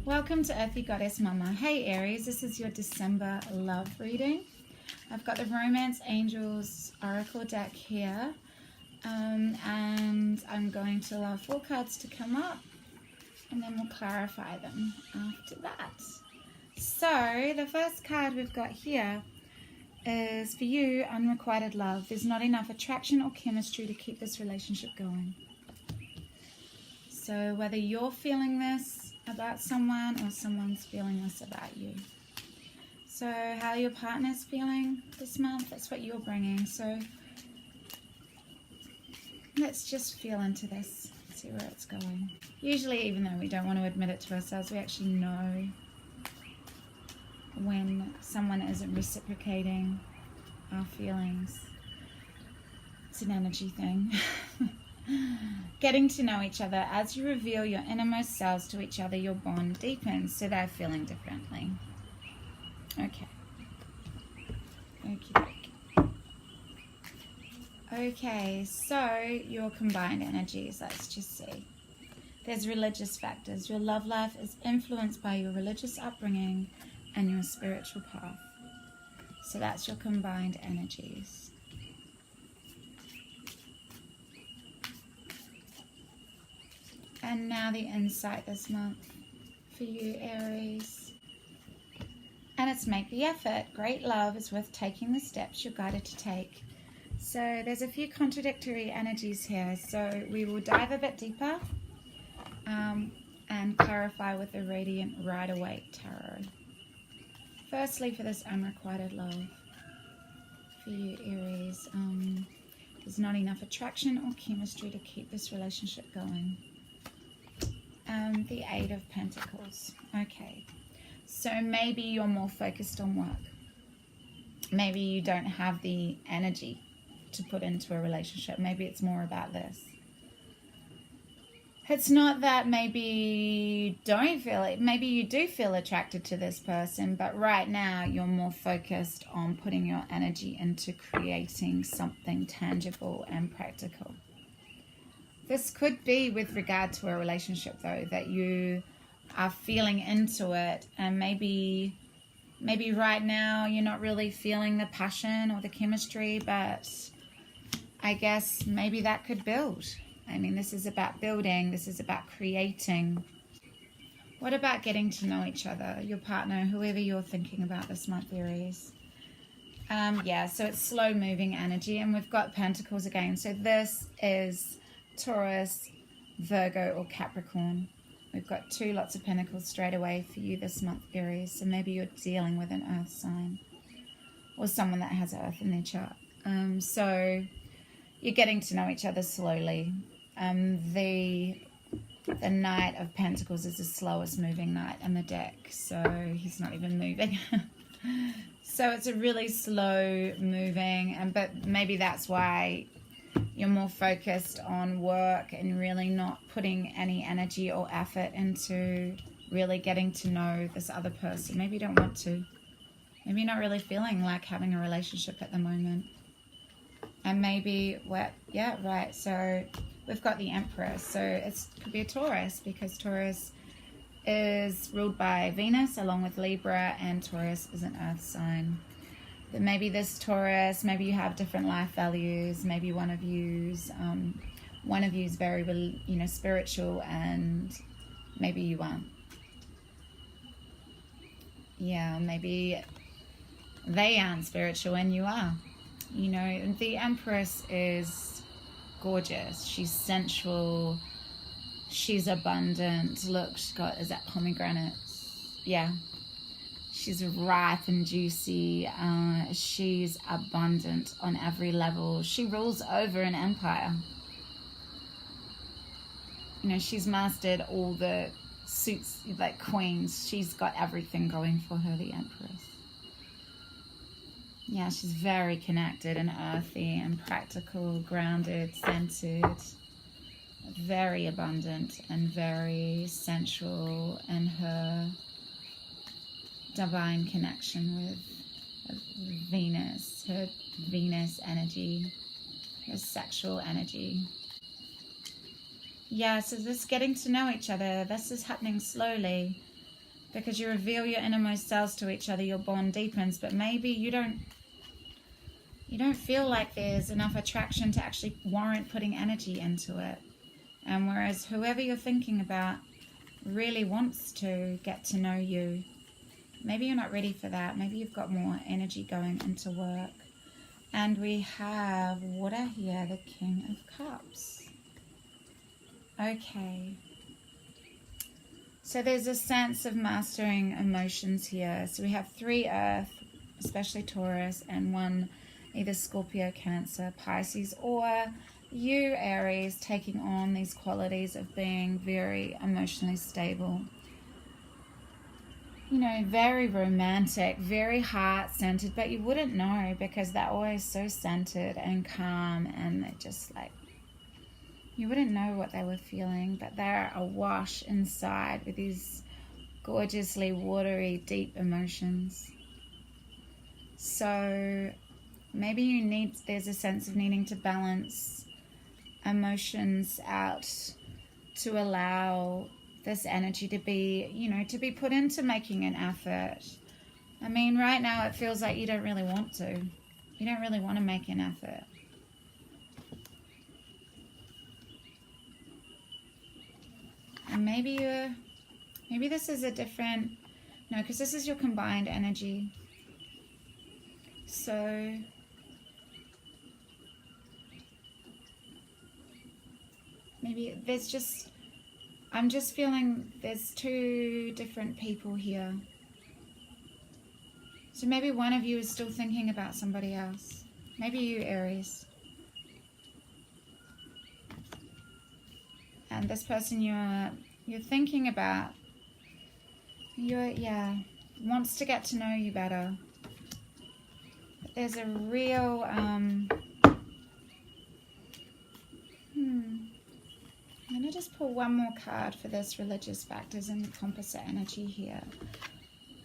Welcome to Earthy Goddess Mama. Hey Aries, this is your December love reading. I've got the Romance Angels Oracle deck here, and I'm going to allow 4 cards to come up, and then we'll clarify them after that. So the first card we've got here is for you, unrequited love. There's not enough attraction or chemistry to keep this relationship going. So whether you're feeling this about someone or someone's feeling this about you. So how your partner's feeling this month, that's what you're bringing. So let's just feel into this, see where it's going. Usually, even though we don't want to admit it to ourselves, we actually know when someone isn't reciprocating our feelings. It's an energy thing. Getting to know each other. As you reveal your innermost selves to each other, your bond deepens, so they're feeling differently. Okay. Okay, so your combined energies, let's just see. There's religious factors. Your love life is influenced by your religious upbringing and your spiritual path. So that's your combined energies. And now the insight this month for you, Aries. And it's make the effort. Great love is worth taking the steps you're guided to take. So there's a few contradictory energies here. So we will dive a bit deeper and clarify with the Radiant Rider-Waite Tarot. Firstly, for this unrequited love for you, Aries, there's not enough attraction or chemistry to keep this relationship going. The 8 of Pentacles. Okay, so maybe you're more focused on work. Maybe you don't have the energy to put into a relationship. Maybe it's more about this. It's not that maybe you don't feel it. Maybe you do feel attracted to this person, but right now you're more focused on putting your energy into creating something tangible and practical. This could be with regard to a relationship, though, that you are feeling into it, and maybe right now you're not really feeling the passion or the chemistry, but I guess maybe that could build. I mean, this is about building, this is about creating. What about getting to know each other, your partner, whoever you're thinking about this month, Aries? Yeah, so it's slow moving energy, and we've got Pentacles again. So this is Taurus, Virgo, or Capricorn. We've got 2 lots of Pentacles straight away for you this month, Aries. So maybe you're dealing with an Earth sign or someone that has Earth in their chart. So you're getting to know each other slowly. The Knight of Pentacles is the slowest moving knight in the deck, so he's not even moving. So it's a really slow moving, but maybe that's why you're more focused on work and really not putting any energy or effort into really getting to know this other person. Maybe you don't want to. Maybe you're not really feeling like having a relationship at the moment. And maybe, so we've got the Empress. So it could be a Taurus, because Taurus is ruled by Venus along with Libra, and Taurus is an Earth sign. But maybe this Taurus, maybe you have different life values. Maybe one of you's very, spiritual, and maybe you aren't. Yeah, maybe they aren't spiritual and you are. You know, the Empress is gorgeous. She's sensual. She's abundant. Look, is that pomegranates? Yeah. She's ripe and juicy. She's abundant on every level. She rules over an empire. You know, she's mastered all the suits like queens. She's got everything going for her, the Empress. Yeah, she's very connected and earthy and practical, grounded, centered, very abundant and very sensual in her divine connection with Venus, her Venus energy, her sexual energy. Yeah, so this getting to know each other, this is happening slowly. because you reveal your innermost selves to each other, your bond deepens, but maybe you don't feel like there's enough attraction to actually warrant putting energy into it. And whereas whoever you're thinking about really wants to get to know you, maybe you're not ready for that. Maybe you've got more energy going into work. And we have water here, the King of Cups. Okay. So there's a sense of mastering emotions here. So we have 3 Earth, especially Taurus, and 1 either Scorpio, Cancer, Pisces, or you, Aries, taking on these qualities of being very emotionally stable. You know, very romantic, very heart-centered, but you wouldn't know because they're always so centered and calm, and they're just like, you wouldn't know what they were feeling, but they're awash inside with these gorgeously watery, deep emotions. So maybe there's a sense of needing to balance emotions out to allow this energy to be, you know, to be put into making an effort. I mean, right now it feels like you don't really want to. You don't really want to make an effort. And maybe this is a different, no, because this is your combined energy. So maybe there's just, I'm just feeling there's 2 different people here. So maybe one of you is still thinking about somebody else. Maybe you, Aries. And this person you're thinking about, wants to get to know you better. But there's a real, I'm going to just pull one more card for this religious factors and composite energy here.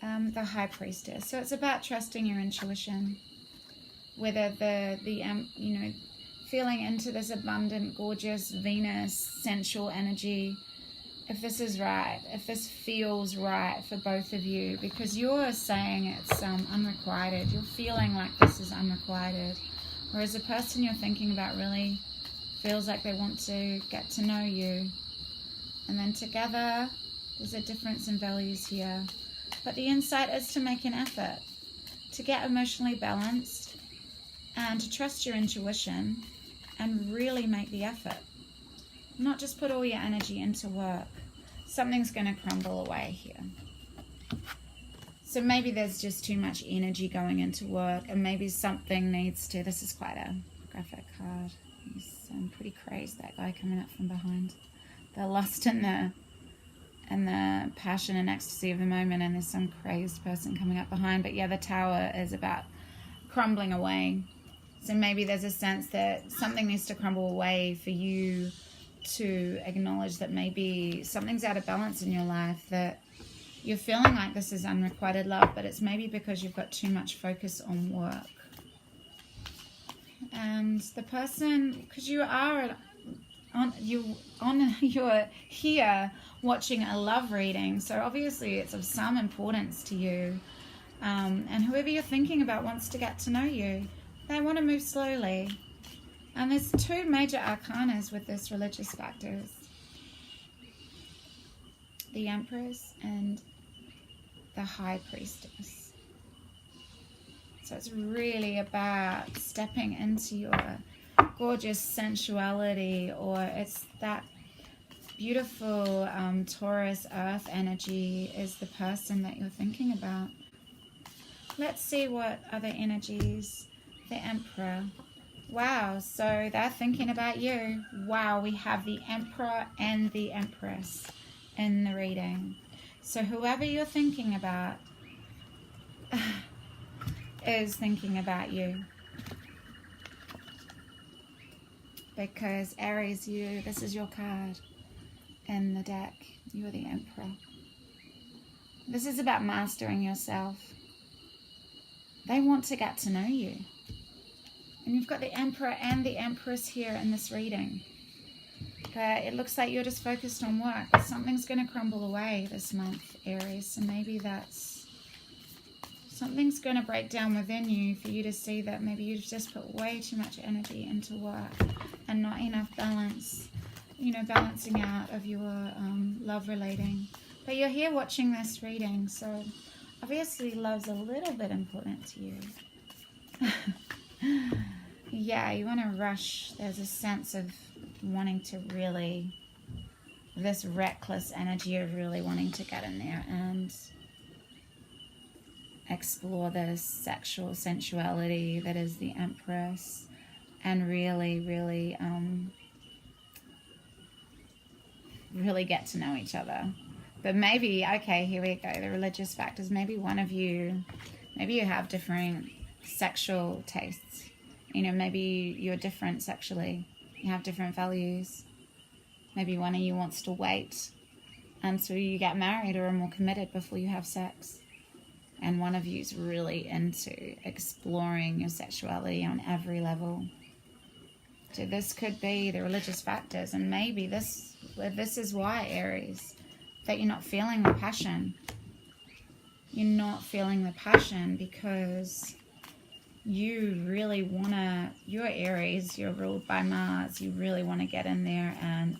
The High Priestess. So it's about trusting your intuition, whether you know, feeling into this abundant, gorgeous Venus sensual energy, if this is right, if this feels right for both of you, because you're saying it's unrequited. You're feeling like this is unrequited, whereas the person you're thinking about really feels like they want to get to know you. And then together, there's a difference in values here. But the insight is to make an effort, to get emotionally balanced, and to trust your intuition, and really make the effort. Not just put all your energy into work. Something's going to crumble away here. So maybe there's just too much energy going into work, and maybe something needs to, this is quite a graphic card. He's pretty crazed, that guy coming up from behind. The lust and the passion and ecstasy of the moment, and there's some crazed person coming up behind. But yeah, the Tower is about crumbling away. So maybe there's a sense that something needs to crumble away for you to acknowledge that maybe something's out of balance in your life, that you're feeling like this is unrequited love, but it's maybe because you've got too much focus on work. And the person, because you're here watching a love reading, so obviously it's of some importance to you. And whoever you're thinking about wants to get to know you. They want to move slowly. And there's 2 major arcanas with this religious factors. The Empress and the High Priestess. So it's really about stepping into your gorgeous sensuality, or it's that beautiful Taurus earth energy is the person that you're thinking about. Let's see what other energies. The Emperor. Wow, so they're thinking about you. Wow, we have the Emperor and the Empress in the reading. So whoever you're thinking about is thinking about you. Because Aries, this is your card in the deck. You're the Emperor. This is about mastering yourself. They want to get to know you. And you've got the Emperor and the Empress here in this reading. But it looks like you're just focused on work. But something's going to crumble away this month, Aries. So maybe that's... something's going to break down within you for you to see that maybe you've just put way too much energy into work and not enough balance, you know, balancing out of your love relating. But you're here watching this reading, so obviously love's a little bit important to you. Yeah, you want to rush. There's a sense of wanting to really, this reckless energy of really wanting to get in there and explore this sexual sensuality that is the Empress, and really get to know each other. But maybe, okay, here we go, the religious factors. Maybe one of you, maybe you have different sexual tastes. You know, maybe you're different sexually. You have different values. Maybe one of you wants to wait until you get married or are more committed before you have sex. And one of you's really into exploring your sexuality on every level. So this could be the religious factors. And maybe this is why, Aries, that you're not feeling the passion. You're not feeling the passion because you really want to, you're Aries, you're ruled by Mars, you really want to get in there and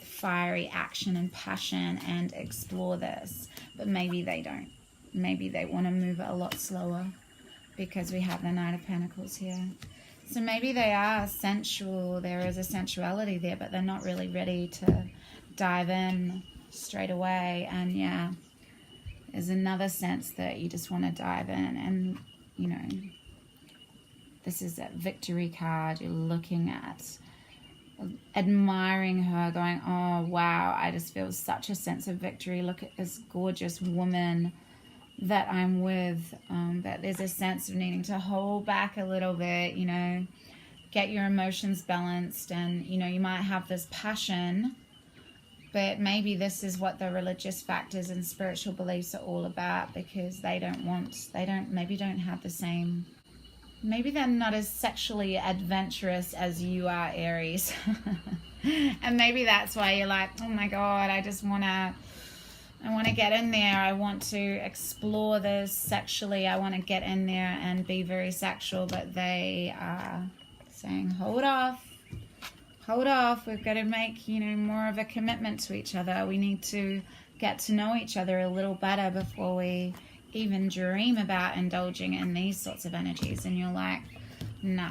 fiery action and passion and explore this. But maybe they don't. Maybe they want to move it a lot slower because we have the Knight of Pentacles here. So maybe they are sensual, there is a sensuality there, but they're not really ready to dive in straight away. And yeah, there's another sense that you just want to dive in and, you know, this is that victory card. You're looking at, admiring her, going, oh, wow, I just feel such a sense of victory. Look at this gorgeous woman that I'm with. That there's a sense of needing to hold back a little bit, you know, get your emotions balanced. And, you know, you might have this passion, but maybe this is what the religious factors and spiritual beliefs are all about, because maybe don't have the same... Maybe they're not as sexually adventurous as you are, Aries. And maybe that's why you're like, oh my God, I want to get in there. I want to explore this sexually. I want to get in there and be very sexual. But they are saying, hold off. We've got to make, you know, more of a commitment to each other. We need to get to know each other a little better before we even dream about indulging in these sorts of energies. And you're like, nah,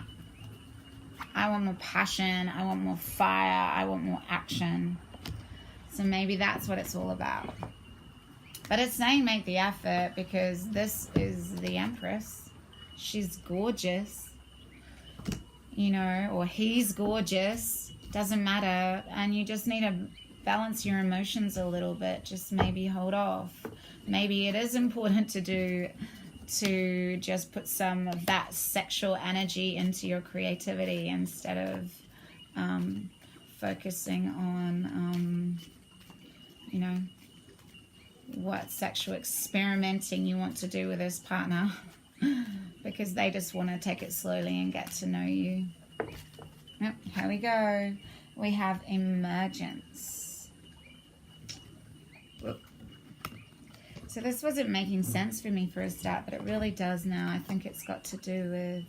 I want more passion, I want more fire, I want more action. So maybe that's what it's all about. But it's saying make the effort, because this is the Empress. She's gorgeous, you know, or he's gorgeous, doesn't matter. And you just need to balance your emotions a little bit. Just maybe hold off. Maybe it is important to just put some of that sexual energy into your creativity instead of focusing on, you know, what sexual experimenting you want to do with this partner, because they just want to take it slowly and get to know you. Yep, here we go. We have emergence. So this wasn't making sense for me for a start, but it really does now. I think it's got to do with,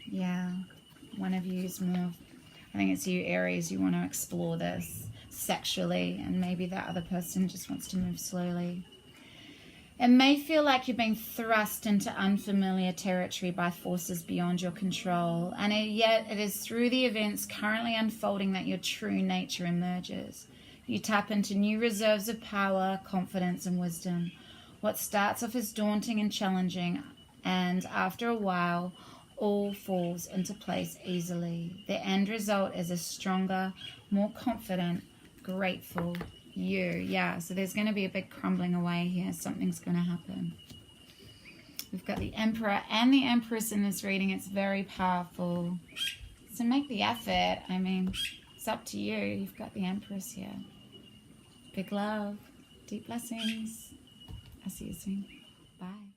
yeah, one of you's more, I think it's you, Aries, you want to explore this sexually, and maybe that other person just wants to move slowly. It may feel like you're being thrust into unfamiliar territory by forces beyond your control, and yet it is through the events currently unfolding that your true nature emerges. You tap into new reserves of power, confidence, and wisdom. What starts off as daunting and challenging, and after a while, all falls into place easily. The end result is a stronger, more confident, grateful you. Yeah, so there's going to be a big crumbling away here. Something's going to happen. We've got the Emperor and the Empress in this reading. It's very powerful. So make the effort. I mean, it's up to you. You've got the Empress here. Big love. Deep blessings. I'll see you soon. Bye.